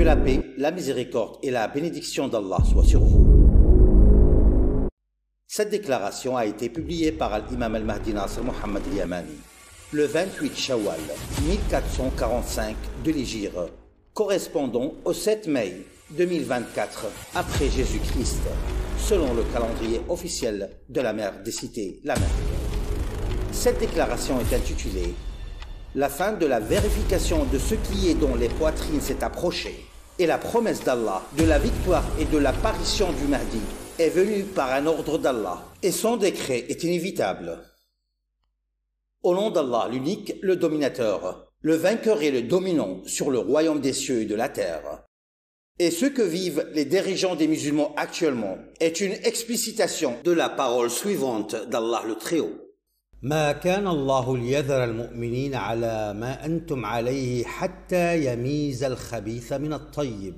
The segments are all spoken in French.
la paix, la miséricorde et la bénédiction d'Allah soient sur vous. Cette déclaration a été publiée par l'imam al-Mahdi Nasr Muhammad al-Yamani le 28 Shawwal 1445 de l'Hégire, correspondant au 7 mai 2024 après Jésus-Christ, selon le calendrier officiel de la mère des cités, la Mecque. Cette déclaration est intitulée « La fin de la vérification de ce qui est dont les poitrines s'est approchée et la promesse d'Allah de la victoire et de l'apparition du Mahdi est venue par un ordre d'Allah et son décret est inévitable. Au nom d'Allah, l'unique, le dominateur, le vainqueur et le dominant sur le royaume des cieux et de la terre. Et ce que vivent les dirigeants des musulmans actuellement est une explicitation de la parole suivante d'Allah le Très-Haut. ما كان الله ليذر المؤمنين على ما أنتم عليه حتى يميز الخبيث من الطيب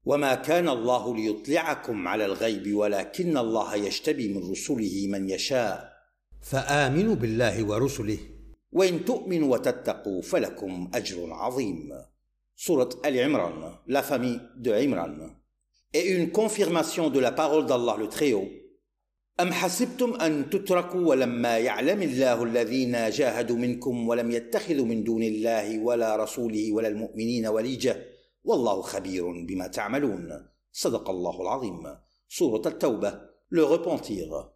وما كان الله ليطلعكم على الغيب ولكن الله يجتبي من رسله من يشاء فآمنوا بالله ورسله وإن تؤمنوا وتتقوا فلكم أجر عظيم. Sourate Al-Imran, la famille de Imran. Et une confirmation de la parole d'Allah le Très-Haut. أم حسبتم أن تتركوا ولما يعلم الله الذين جاهدوا منكم ولم يتخذوا من دون الله ولا رسوله ولا المؤمنين وليجة والله خبير بما تعملون. صدق الله العظيم. Sourate At-Tawbah, le repentir.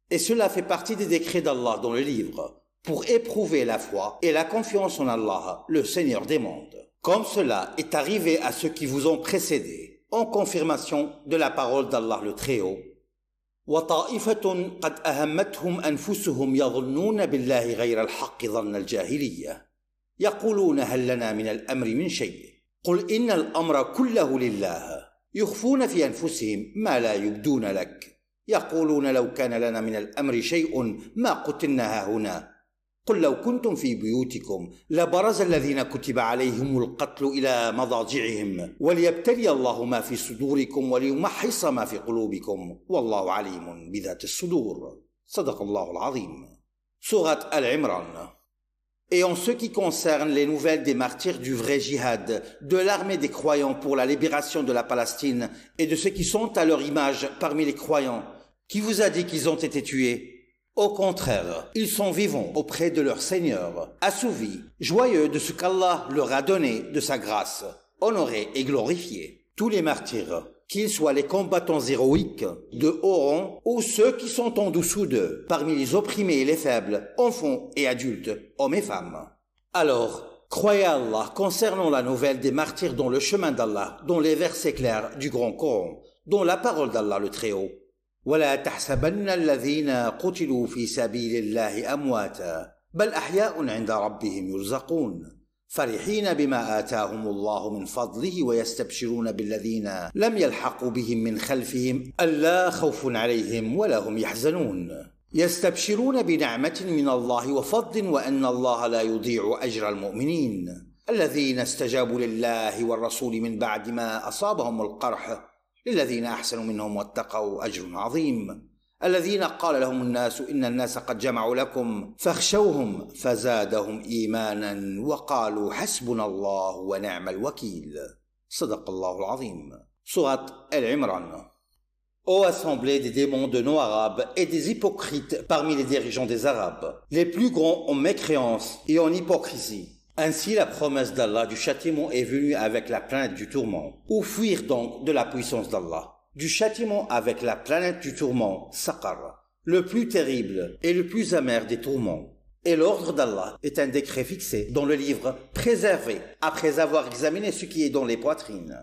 Et cela fait partie des décrets d'Allah dans le livre, pour éprouver la foi et la confiance en Allah, le Seigneur des mondes. Comme cela est arrivé à ceux qui vous ont précédés, en confirmation de la parole d'Allah le Très-Haut. وطائفة قد أهمتهم أنفسهم يظنون بالله غير الحق ظن الجاهلية يقولون هل لنا من الأمر من شيء قل إن الأمر كله لله يخفون في أنفسهم ما لا يبدون لك يقولون لو كان لنا من الأمر شيء ما قتلنا هنا قل لو كنتم في بيوتكم لبرز الذين كتب عليهم القتل إلى مضاجعهم وليبتلي الله ما في صدوركم وليمحص ما في قلوبكم والله عليم بذات الصدور. صدق الله العظيم. Sourate Al-Imran. Et en ce qui concerne les nouvelles des martyrs du vrai djihad, de l'armée des croyants pour la libération de la Palestine et de ceux qui sont à leur image parmi les croyants, qui vous a dit qu'ils ont été tués? Au contraire, ils sont vivants auprès de leur Seigneur, assouvis, joyeux de ce qu'Allah leur a donné de sa grâce, honorés et glorifiés. Tous les martyrs, qu'ils soient les combattants héroïques, de haut rang, ou ceux qui sont en dessous d'eux, parmi les opprimés et les faibles, enfants et adultes, hommes et femmes. Alors, croyez à Allah concernant la nouvelle des martyrs dans le chemin d'Allah, dans les versets clairs du Grand Coran, dans la parole d'Allah le Très-Haut. ولا تحسبن الذين قتلوا في سبيل الله أمواتا بل أحياء عند ربهم يرزقون فرحين بما آتاهم الله من فضله ويستبشرون بالذين لم يلحقوا بهم من خلفهم ألا خوف عليهم ولا هم يحزنون يستبشرون بنعمة من الله وفضل وأن الله لا يضيع أجر المؤمنين الذين استجابوا لله والرسول من بعد ما أصابهم القرح للذين أحسنوا منهم واتقوا أجر عظيم الذين قال لهم الناس إن الناس قد جمعوا لكم فاخشوهم فزادهم إيمانا وقالوا حسبنا الله ونعم الوكيل. صدق الله العظيم. Sourate Al-Imran. Ô assemblée des démons de non-arabes et des hypocrites parmi les dirigeants des Arabes, les plus grands en mécréance et en hypocrisie. Ainsi la promesse d'Allah du châtiment est venue avec la planète du tourment. Ou fuir donc de la puissance d'Allah. Du châtiment avec la planète du tourment, Saqar, le plus terrible et le plus amer des tourments. Et l'ordre d'Allah est un décret fixé dans le livre préservé après avoir examiné ce qui est dans les poitrines.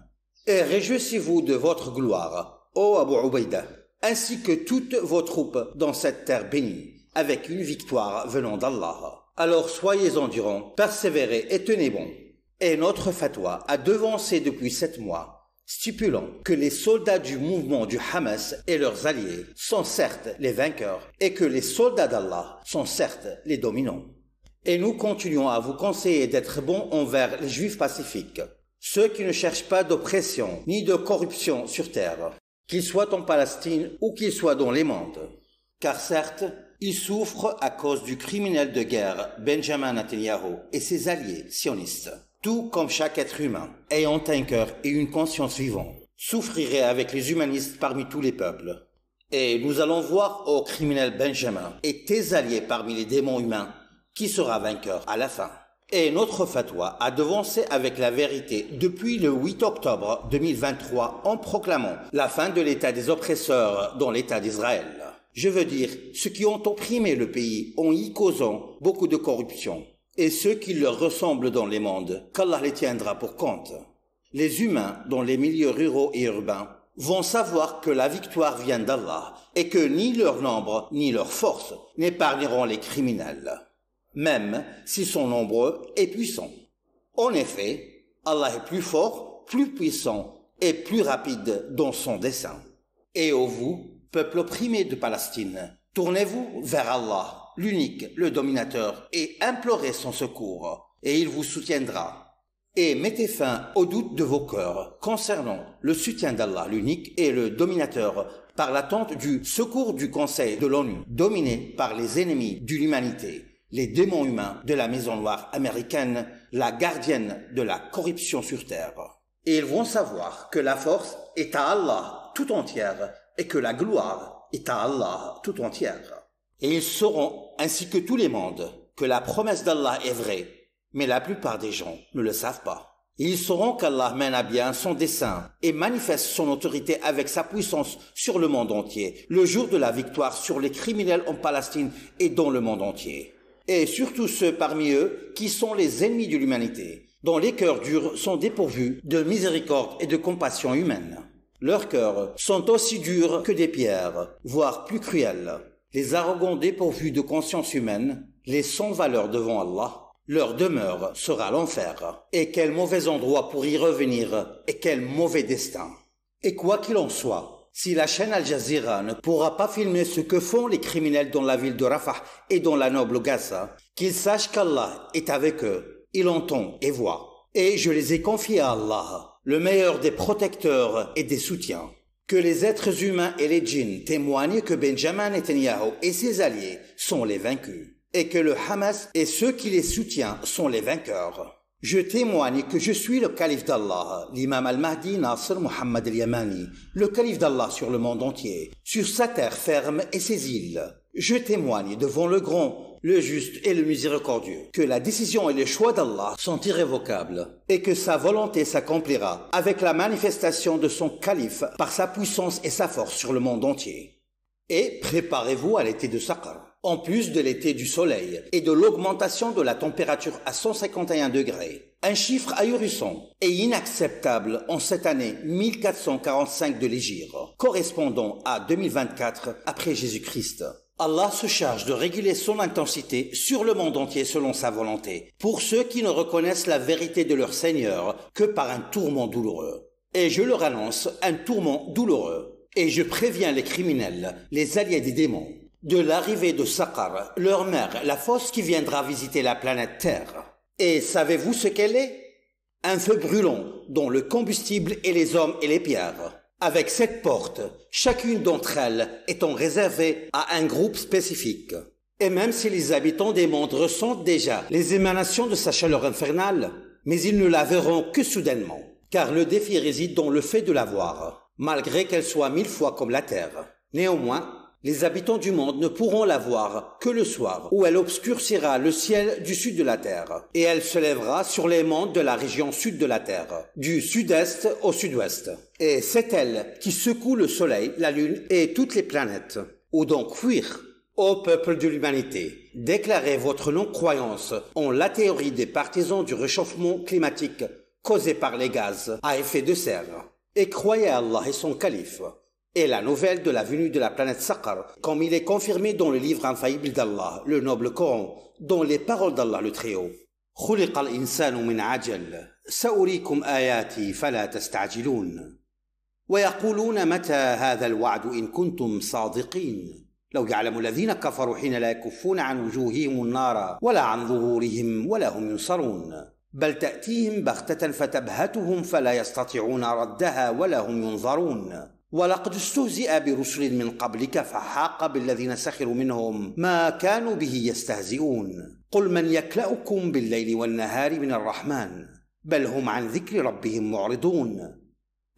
Et réjouissez-vous de votre gloire, ô Abu Ubaïda, ainsi que toutes vos troupes dans cette terre bénie, avec une victoire venant d'Allah. Alors soyez endurants, persévérez et tenez bon. Et notre fatwa a devancé depuis 7 mois, stipulant que les soldats du mouvement du Hamas et leurs alliés sont certes les vainqueurs et que les soldats d'Allah sont certes les dominants. Et nous continuons à vous conseiller d'être bons envers les Juifs pacifiques, ceux qui ne cherchent pas d'oppression ni de corruption sur terre, qu'ils soient en Palestine ou qu'ils soient dans les mondes. Car certes, ils souffrent à cause du criminel de guerre Benjamin Netanyahu et ses alliés sionistes. tout comme chaque être humain, ayant un cœur et une conscience vivants, souffrirait avec les humanistes parmi tous les peuples. Et nous allons voir au criminel Benjamin et tes alliés parmi les démons humains qui sera vainqueur à la fin. Et notre fatwa a devancé avec la vérité depuis le 8 octobre 2023 en proclamant la fin de l'état des oppresseurs dans l'état d'Israël. Je veux dire, ceux qui ont opprimé le pays en y causant beaucoup de corruption, et ceux qui leur ressemblent dans les mondes, qu'Allah les tiendra pour compte. Les humains dans les milieux ruraux et urbains vont savoir que la victoire vient d'Allah et que ni leur nombre ni leur force n'épargneront les criminels, même s'ils sont nombreux et puissants. En effet, Allah est plus fort, plus puissant et plus rapide dans son dessein. Et ô vous, peuple opprimé de Palestine, tournez-vous vers Allah, l'unique, le dominateur, et implorez son secours, et il vous soutiendra. Et mettez fin aux doutes de vos cœurs concernant le soutien d'Allah, l'unique, et le dominateur, par l'attente du secours du Conseil de l'ONU, dominé par les ennemis de l'humanité, les démons humains de la Maison Noire américaine, la gardienne de la corruption sur terre. Et ils vont savoir que la force est à Allah tout entière, et que la gloire est à Allah tout entière. Et ils sauront, ainsi que tous les mondes, que la promesse d'Allah est vraie, mais la plupart des gens ne le savent pas. Et ils sauront qu'Allah mène à bien son dessein et manifeste son autorité avec sa puissance sur le monde entier, le jour de la victoire sur les criminels en Palestine et dans le monde entier. Et surtout ceux parmi eux qui sont les ennemis de l'humanité, dont les cœurs durs sont dépourvus de miséricorde et de compassion humaine. Leurs cœurs sont aussi durs que des pierres, voire plus cruels. Les arrogants dépourvus de conscience humaine, les sans valeur devant Allah, leur demeure sera l'enfer. Et quel mauvais endroit pour y revenir, et quel mauvais destin. Et quoi qu'il en soit, si la chaîne Al Jazeera ne pourra pas filmer ce que font les criminels dans la ville de Rafah et dans la noble Gaza, qu'ils sachent qu'Allah est avec eux, il entend et voit. Et je les ai confiés à Allah, le meilleur des protecteurs et des soutiens. Que les êtres humains et les djinns témoignent que Benjamin Netanyahu et ses alliés sont les vaincus, et que le Hamas et ceux qui les soutiennent sont les vainqueurs. Je témoigne que je suis le calife d'Allah, l'imam al-Mahdi Nasr Muhammad al-Yamani, le calife d'Allah sur le monde entier, sur sa terre ferme et ses îles. Je témoigne devant le grand, le juste et le miséricordieux, que la décision et les choix d'Allah sont irrévocables, et que sa volonté s'accomplira avec la manifestation de son calife par sa puissance et sa force sur le monde entier. Et préparez-vous à l'été de Saqar, en plus de l'été du soleil et de l'augmentation de la température à 151 degrés. Un chiffre ahurissant et inacceptable en cette année 1445 de l'Hégire, correspondant à 2024 après Jésus-Christ. Allah se charge de réguler son intensité sur le monde entier selon sa volonté, pour ceux qui ne reconnaissent la vérité de leur Seigneur que par un tourment douloureux. Et je leur annonce un tourment douloureux. Et je préviens les criminels, les alliés des démons, de l'arrivée de Saqar, leur mère, la fosse qui viendra visiter la planète Terre. Et savez-vous ce qu'elle est? Un feu brûlant, dont le combustible est les hommes et les pierres. Avec 7 portes, chacune d'entre elles étant réservée à un groupe spécifique. Et même si les habitants des mondes ressentent déjà les émanations de sa chaleur infernale, mais ils ne la verront que soudainement, car le défi réside dans le fait de la voir, malgré qu'elle soit 1000 fois comme la terre. Néanmoins, les habitants du monde ne pourront la voir que le soir, où elle obscurcira le ciel du sud de la terre, et elle se lèvera sur les mondes de la région sud de la terre, du sud-est au sud-ouest. Et c'est elle qui secoue le soleil, la lune et toutes les planètes. Où donc fuir? Ô peuple de l'humanité, déclarez votre non-croyance en la théorie des partisans du réchauffement climatique causé par les gaz à effet de serre, et croyez à Allah et son calife, et la nouvelle de la venue de la planète Saqar, comme il est confirmé dans le livre infaillible d'Allah, le noble Coran, dans les paroles d'Allah le Très-Haut. خلق الإنسان من عجل سأريكم آياتي فلا تستعجلون ويقولون متى هذا الوعد إن كنتم صادقين لو يعلم الذين كفروا حين لا يكفون عن وجوههم النار ولا عن ظهورهم ولا هم ينصرون بل تأتيهم بغتة فتبهتهم فلا يستطيعون ردها ولا هم ينظرون ولقد استهزئ برسل من قبلك فحاق بالذين سخروا منهم ما كانوا به يستهزئون قل من يكلؤكم بالليل والنهار من الرحمن بل هم عن ذكر ربهم معرضون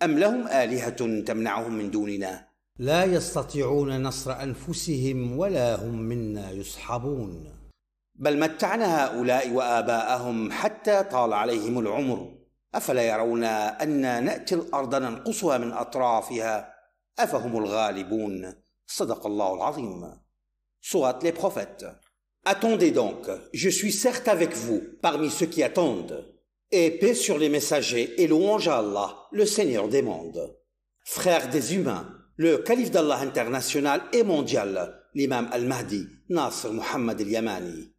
أم لهم آلهة تمنعهم من دوننا لا يستطيعون نصر أنفسهم ولا هم منا يصحبون بل متعنا هؤلاء وآباءهم حتى طال عليهم العمر أفلا يرون أن نأتي الأرض ننقصها من أطرافها أفهم الغالبون صدق الله العظيم. Sourate les prophètes. Attendez donc, je suis certes avec vous parmi ceux qui attendent. Et paix sur les messagers et louange à Allah, le Seigneur des mondes. Frères des humains, le calife d'Allah international et mondial, l'imam al-Mahdi, Nasr Muhammad al-Yamani.